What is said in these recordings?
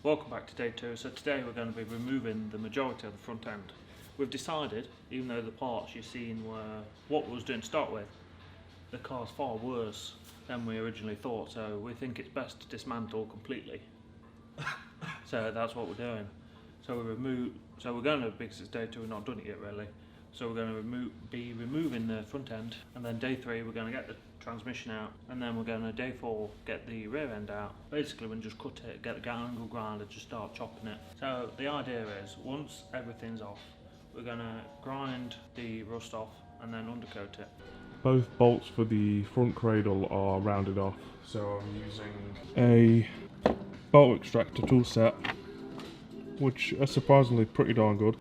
Welcome back to day 2. So today we're going to be removing the majority of the front end. We've decided, even though the parts you've seen were what we was doing to start with, the car's far worse than we originally thought, so we think it's best to dismantle completely. So that's what we're doing. So we're going to, because it's day 2, we've not done it yet really. So we're going to be removing the front end, and then day 3 we're going to get the transmission out, and then we're going to day 4 get the rear end out. Basically we can just cut it, get the angle grinder, just start chopping it. So the idea is, once everything's off, we're going to grind the rust off and then undercoat it. Both bolts for the front cradle are rounded off, so I'm using a bolt extractor tool set, which are surprisingly pretty darn good.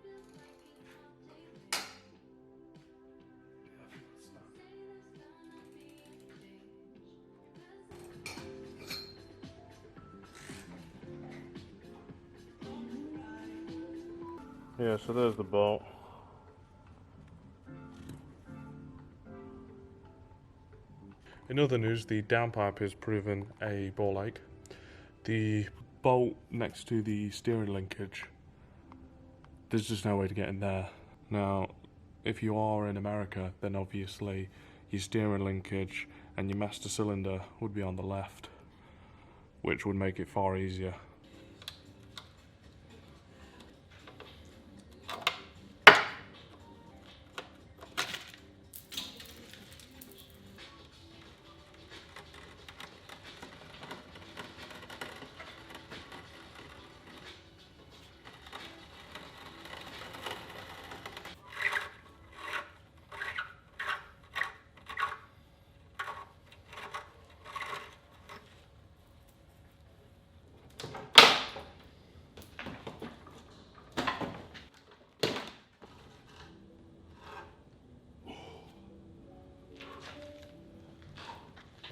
Yeah, so there's the bolt. In other news, the downpipe has proven a ball ache. The bolt next to the steering linkage, there's just no way to get in there. Now, if you are in America, then obviously your steering linkage and your master cylinder would be on the left, which would make it far easier.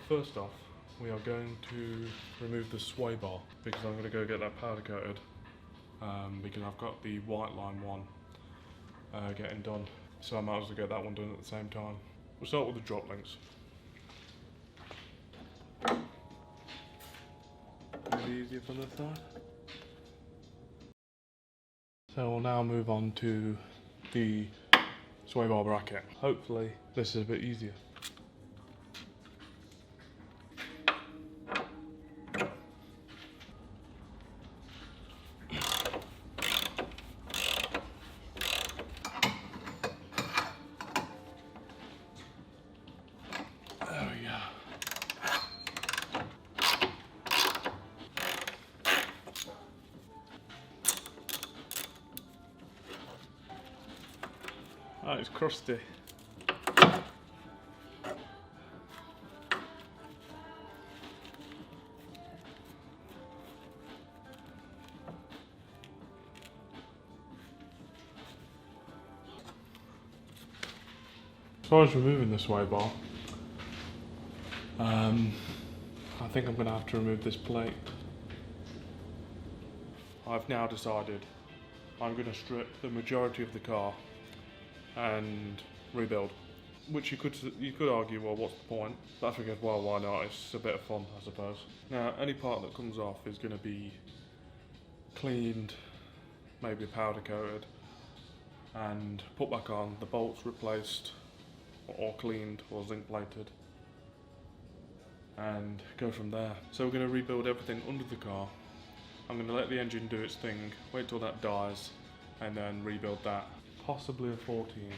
First off, we are going to remove the sway bar, because I'm going to go get that powder coated, because I've got the white line one getting done, so I might as well get that one done at the same time. We'll start with the drop links. A bit easier from this side. So we'll now move on to the sway bar bracket. Hopefully this is a bit easier. Oh, it's crusty. As far as removing the sway bar, I think I'm going to have to remove this plate. I've now decided I'm going to strip the majority of the car and rebuild, which you could argue, well, what's the point? But I figured, well, why not? It's a bit of fun, I suppose. Now, any part that comes off is going to be cleaned, maybe powder coated, and put back on. The bolts replaced, or cleaned, or zinc plated, and go from there. So we're going to rebuild everything under the car. I'm going to let the engine do its thing, wait till that dies, and then rebuild that. Possibly a 14.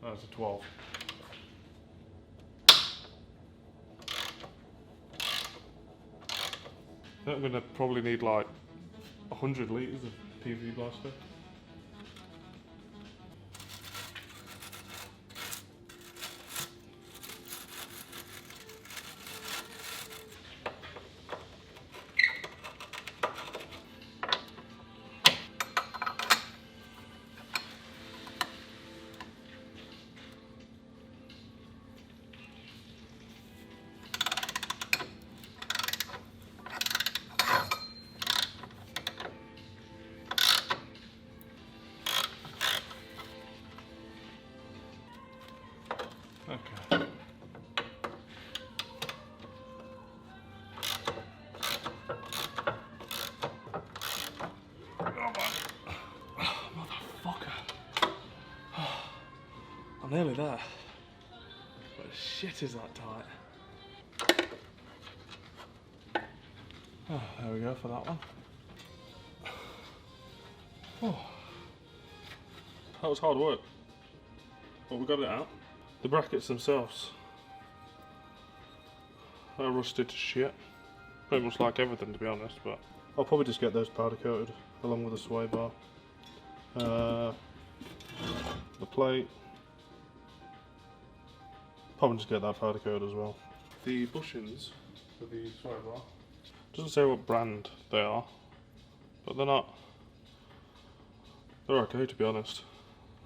That's a 12. I think I'm going to probably need like 100 litres of PV blaster. nearly there. But shit is that tight. Oh, there we go for that one. Oh. That was hard work. But we got it out. The brackets themselves are rusted to shit. Pretty much like everything, to be honest, but I'll probably just get those powder coated along with the sway bar. The plate. Probably just get that powder coated as well. The bushings for the sway bar doesn't say what brand they are, but they're not. They're okay, to be honest.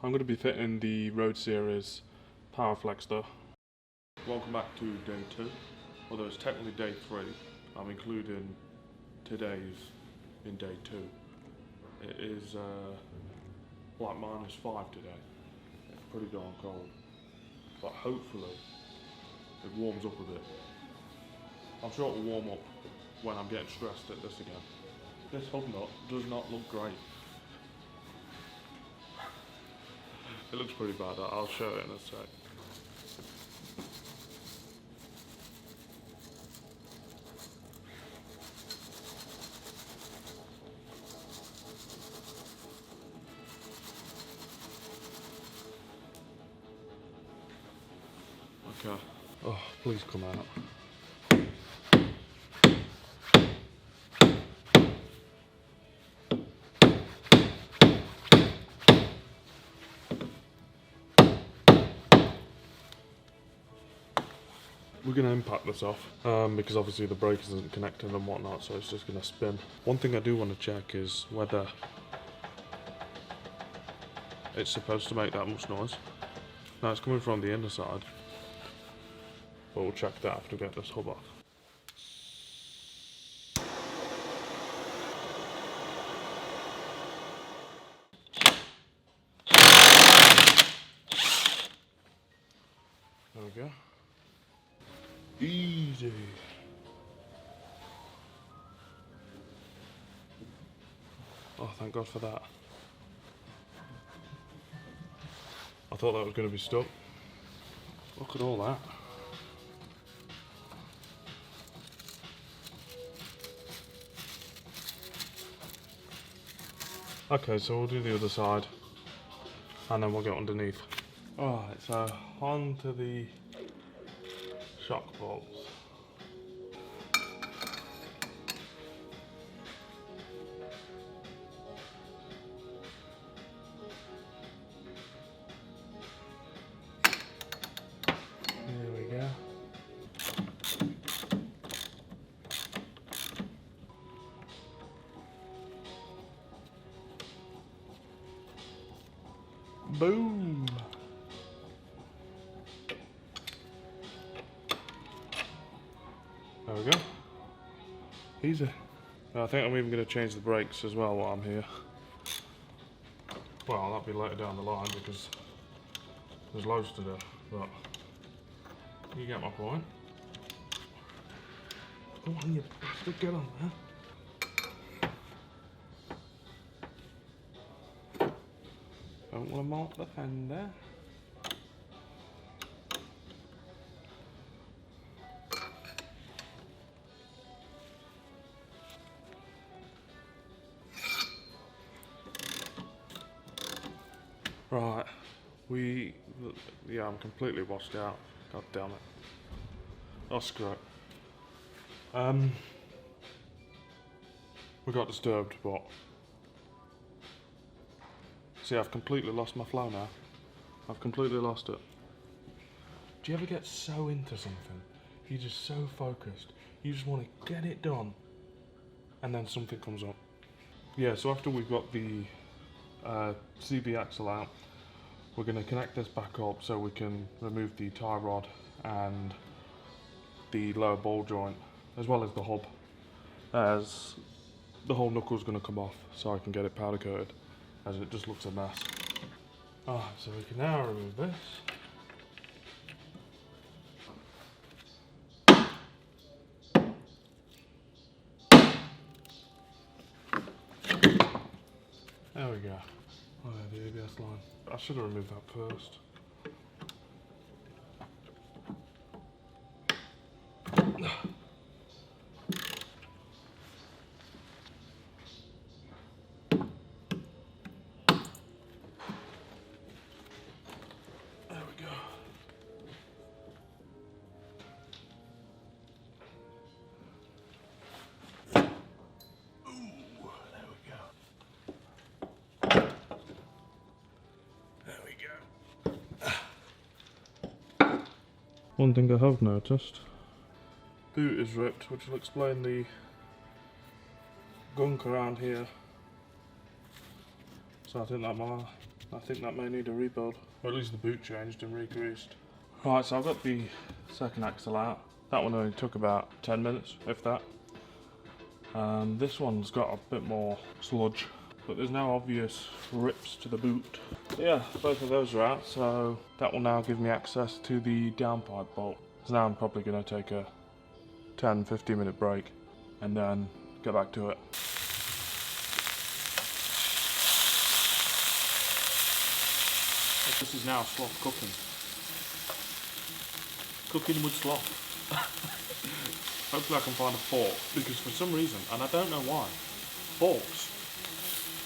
I'm going to be fitting the Road Series Power Flex though. Welcome back to day 2, although it's technically day 3. I'm including today's in day 2. It is like -5 today. It's pretty darn cold, but hopefully it warms up a bit. I'm sure it will warm up when I'm getting stressed at this again. This hub nut does not look great. It looks pretty bad. I'll show it in a sec. Okay. Oh, please come out. We're going to impact this off because obviously the brake isn't connected and whatnot, so it's just going to spin. One thing I do want to check is whether it's supposed to make that much noise. Now it's coming from the inner side, but we'll check that after we get this hub off. There we go. Easy. Oh, thank God for that. I thought that was going to be stuck. Look at all that. Okay, so we'll do the other side and then we'll get underneath. Alright, so on to the shock bolts. There we go. Boom! There we go. Easy. I think I'm even going to change the brakes as well while I'm here. Well, that'll be later down the line because there's loads to do, but you get my point. Come on, you bastard, get on there. Don't want to mark the fender. Right, yeah, I'm completely washed out. God damn it. Oh, screw it. We got disturbed, but see, I've completely lost my flow now. I've completely lost it. Do you ever get so into something? You're just so focused. You just want to get it done, and then something comes up. Yeah, so after we've got the CB axle out, we're going to connect this back up so we can remove the tie rod and the lower ball joint, as well as the hub, as the whole knuckle's going to come off so I can get it powder coated, as it just looks a mess. Ah, so we can now remove this. There we go. Oh, yeah, the ABS line. I should have removed that first. One thing I have noticed, boot is ripped, which will explain the gunk around here. So I think that may need a rebuild, or at least the boot changed and re-greased. Right, so I've got the second axle out. That one only took about 10 minutes, if that. This one's got a bit more sludge, but there's no obvious rips to the boot. But yeah, both of those are out, so that will now give me access to the downpipe bolt. So now I'm probably going to take a 10-15 minute break and then get back to it. This is now sloth cooking. Cooking with sloth. Hopefully I can find a fork, because for some reason, and I don't know why, forks,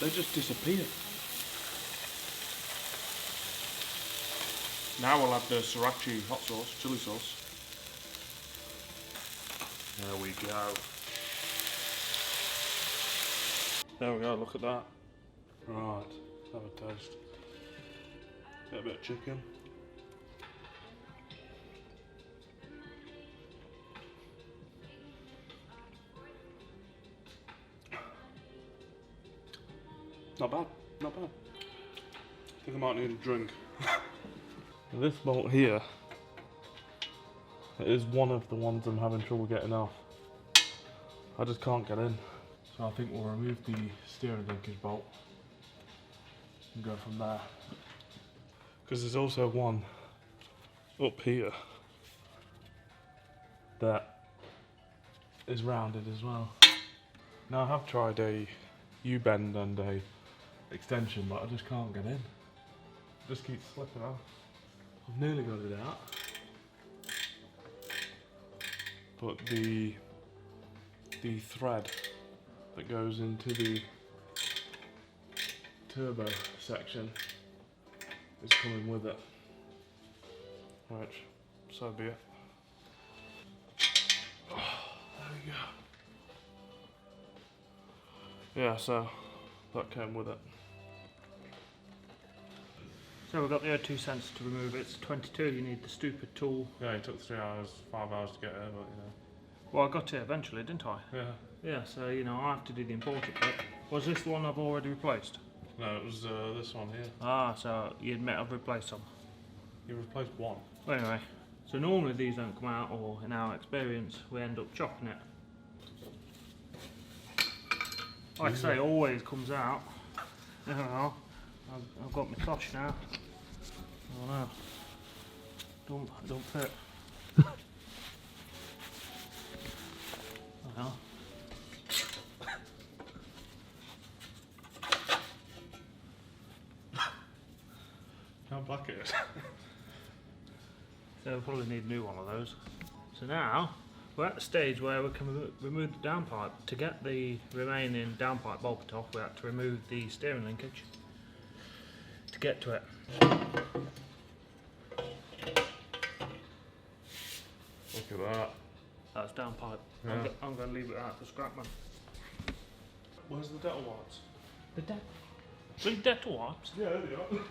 they just disappear. Now we'll add the sriracha hot sauce, chili sauce. There we go. There we go, look at that. Right, have a taste. Get a bit of chicken. Not bad, not bad. I think I might need a drink. This bolt here is one of the ones I'm having trouble getting off. I just can't get in. So I think we'll remove the steering linkage bolt and go from there. Because there's also one up here that is rounded as well. Now I have tried a U-bend and a extension, but I just can't get in. It just keeps slipping off. I've nearly got it out, but the thread that goes into the turbo section is coming with it. Which, so be it. Oh, there we go. Yeah, so that came with it. So we've got the 02 cents to remove it. It's 22, you need the stupid tool. Yeah, it took 3 hours, 5 hours to get here, but you know. Well, I got it eventually, didn't I? Yeah. Yeah, so you know, I have to do the important bit. Was this the one I've already replaced? No, it was this one here. Ah, so you admit I've replaced some. You replaced one. Well, anyway, so normally these don't come out, or in our experience, we end up chopping it. Like I say, it always comes out. I don't know. I've got my tosh now. Oh no. Don't fit. Oh. How black it is. So we'll probably need a new one of those. So now we're at the stage where we can remove the downpipe. To get the remaining downpipe bolted off, we had to remove the steering linkage to get to it. Look at that. That's downpipe. Yeah. I'm going to leave it out for scrapman. Where's the Dettol wipes? The three Dettol wipes? Yeah, there they are.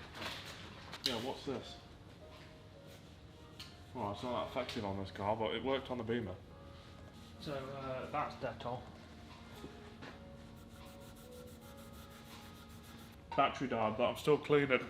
Yeah, what's this? Well, it's not that effective on this car, but it worked on the Beamer. So that's Dettol. Battery died, but I'm still cleaning.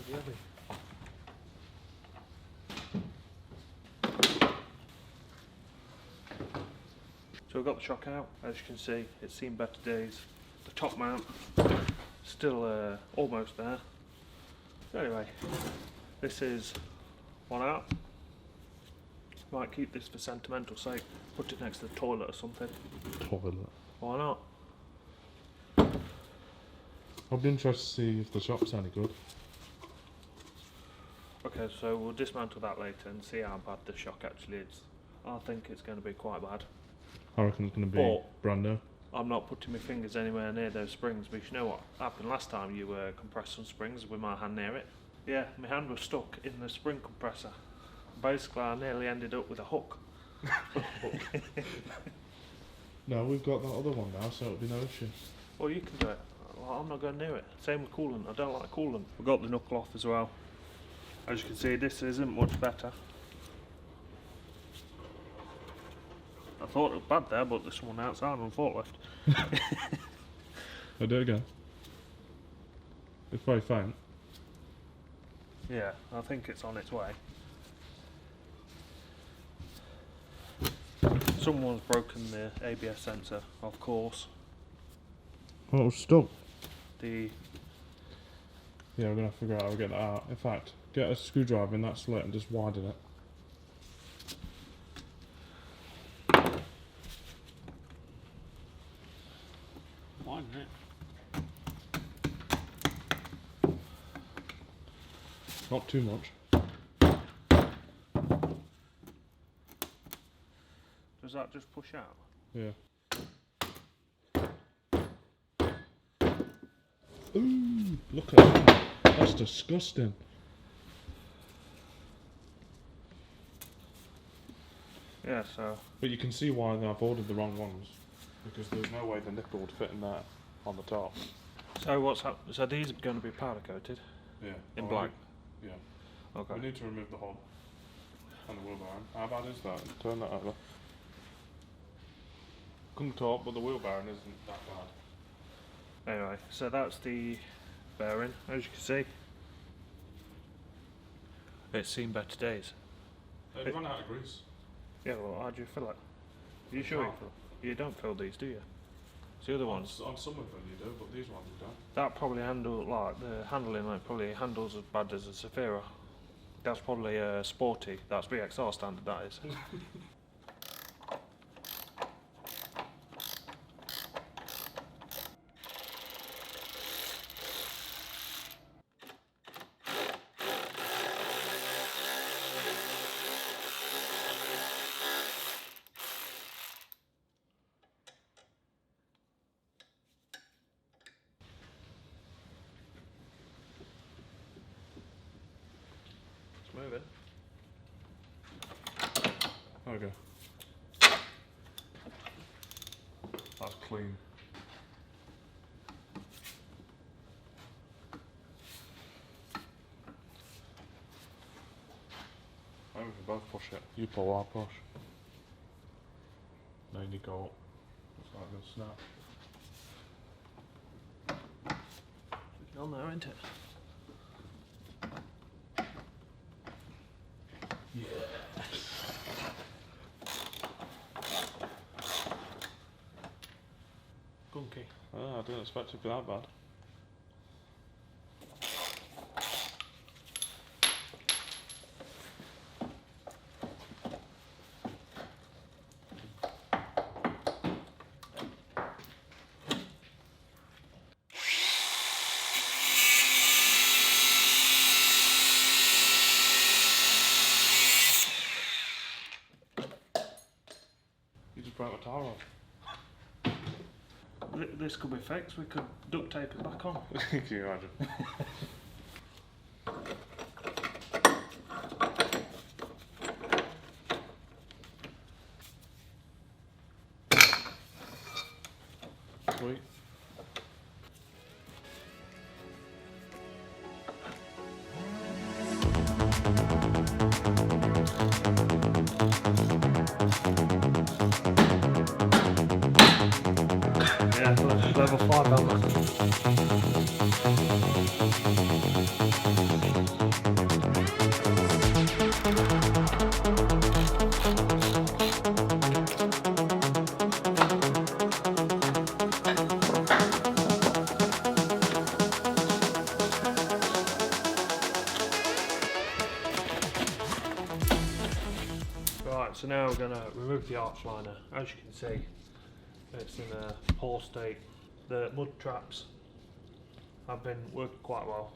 bloody heavy. So we've got the shock out. As you can see, it's seen better days. The top mount still almost there. So anyway, this is one out. Might keep this for sentimental sake. Put it next to the toilet or something. Toilet. Why not? I'll be interested to see if the shop's any good. Okay, so we'll dismantle that later and see how bad the shock actually is. I think it's going to be quite bad. I reckon it's going to be brand new. I'm not putting my fingers anywhere near those springs, because you know what happened last time you compressed some springs with my hand near it? Yeah, my hand was stuck in the spring compressor. Basically, I nearly ended up with a hook. No, we've got that other one now, so it'll be no issue. Well, you can do it. Well, I'm not going near it. Same with coolant. I don't like coolant. We've got the knuckle off as well. As you can see, this isn't much better. I thought it was bad there, but there's someone outside on the forklift. I'll do it again. It's very faint. Yeah, I think it's on its way. Someone's broken the ABS sensor, of course. Oh, it was stuck. The Yeah, we're going to figure out how to get that out. In fact, get a screwdriver in that slit and just widen it. widen it. Not too much. Does that just push out? Yeah. Ooh, look at that. That's disgusting. Yeah, so But you can see why I've ordered the wrong ones. Because there's no way the nipple would fit in there on the top. so what's up? So these are going to be powder coated Yeah. in black. Yeah. Okay. We need to remove the hob and the wheel bearing. How bad is that? Turn that over. Couldn't talk, but the wheel bearing isn't that bad. Anyway, so that's the bearing. As you can see, it's seen better days. They've run out of grease. Yeah, well, how do you fill it? Are you sure you fill? You don't fill these, do you? It's the other ones. On some of them you do, but these ones you don't. That probably handle like the handling like probably handles as bad as a Zafira. That's probably sporty. That's VXR standard. That is. It's moving. Okay. That's clean. Maybe we can both push it. You pull, I'll push. Then you go. Looks like a snap. It's on there, isn't it? Gunky. Ah, I didn't expect it to be that bad. You just broke my tire off. This could be fixed. We could duct tape it back on. Can you imagine? Sweet. Yeah, level 5 helmet. Right, so now we're going to remove the arch liner. As you can see, it's in a poor state. The mud traps have been working quite well.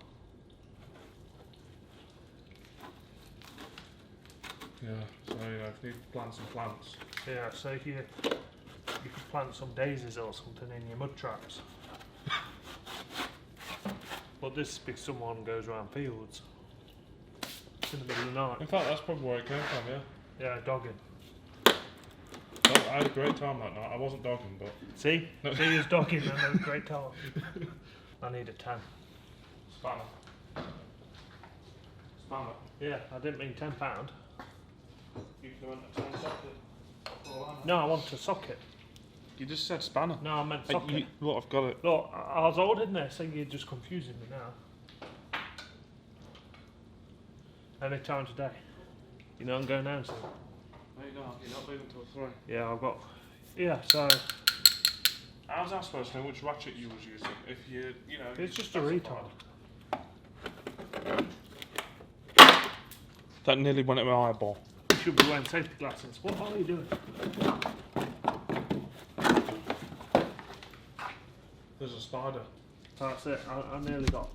Yeah, so you know, if you need to plant some plants. Yeah, so you could plant some daisies or something in your mud traps. But this is because someone goes around fields in the middle of the night. In fact, that's probably where it came from, yeah. Yeah, dogging. I had a great time that night. I wasn't dogging, but... See? See, he was dogging and had a great time. I need a 10. Spanner. Spanner? Yeah, I didn't mean £10. You can want a 10 socket. No, I want a socket. You just said spanner. No, I meant socket. Look, I've got it. Look, I was holding there, so you're just confusing me now. Any time today. You know I'm going down soon. No, you're not. You're not leaving until 3. Yeah, I've got... Yeah, so... How's that supposed to know which ratchet you was using? If you know... It's just a retard. That nearly went at my eyeball. You should be wearing safety glasses. What are you doing? There's a spider. That's it. I nearly got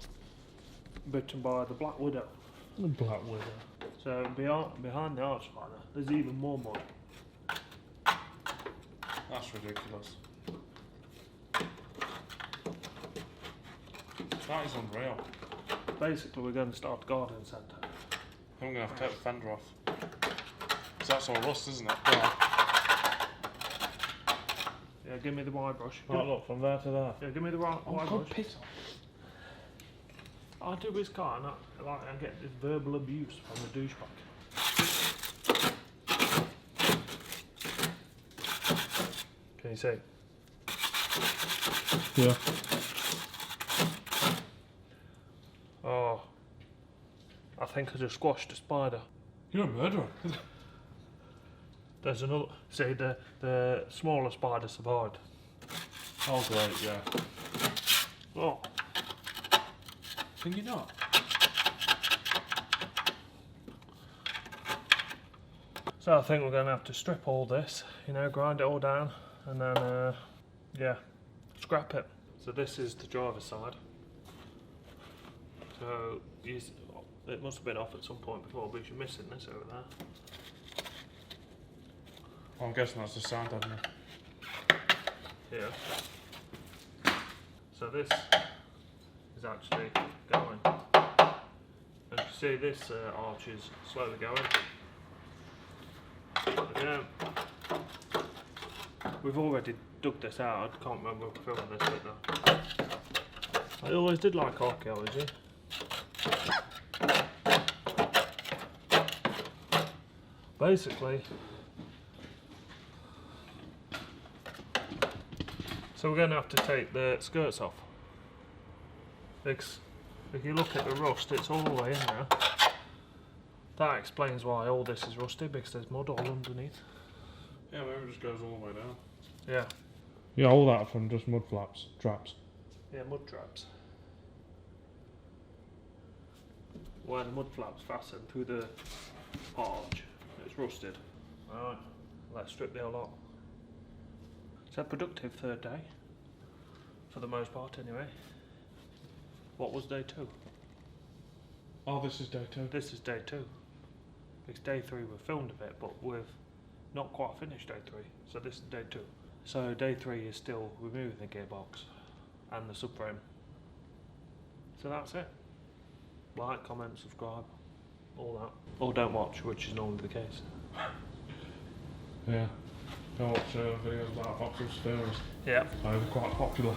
bitten by the black widow. The black widow. So behind the arch liner, there's even more mud. That's ridiculous. That is unreal. Basically, we're going to start a garden centre. I'm going to have to take the fender off. Because that's all rust, isn't it? Yeah, give me the wide brush. Right, look, from there to there. Yeah, give me the wide brush. piss off. I do his car and I get this verbal abuse from the douchebag. Can you see? Yeah. Oh, I think I just squashed a spider. You're a murderer. There's another. See, the smaller spider survived. Oh, great, yeah. Oh, Can you not? so I think we're going to have to strip all this, you know, grind it all down, and then, yeah, scrap it. So this is the driver's side. So it must have been off at some point before, because you're missing this over there. I'm guessing that's the sound engineer. Yeah. So this is actually going. And you see this arch is slowly going. Yeah. We've already dug this out. I can't remember if we're filming this bit now. I always did like archaeology. Basically, so we're going to have to take the skirts off. Because if you look at the rust, it's all the way in there. That explains why all this is rusty, because there's mud all underneath. Yeah, maybe it just goes all the way down. Yeah. Yeah, all that from just mud traps. Yeah, mud traps. Where the mud flaps fasten through the arch, it's rusted. Alright, let's strip the whole lot. It's a productive third day, for the most part anyway. What was day 2? Oh, this is day 2. This is day 2. Because day 3 we've filmed a bit, but we've not quite finished day 3, so this is day 2. So day 3 is still removing the gearbox and the subframe. So that's it. Like, comment, subscribe, all that. Or don't watch, which is normally the case. Yeah. Don't watch videos about Fox's Subarus. Yeah. They're quite popular.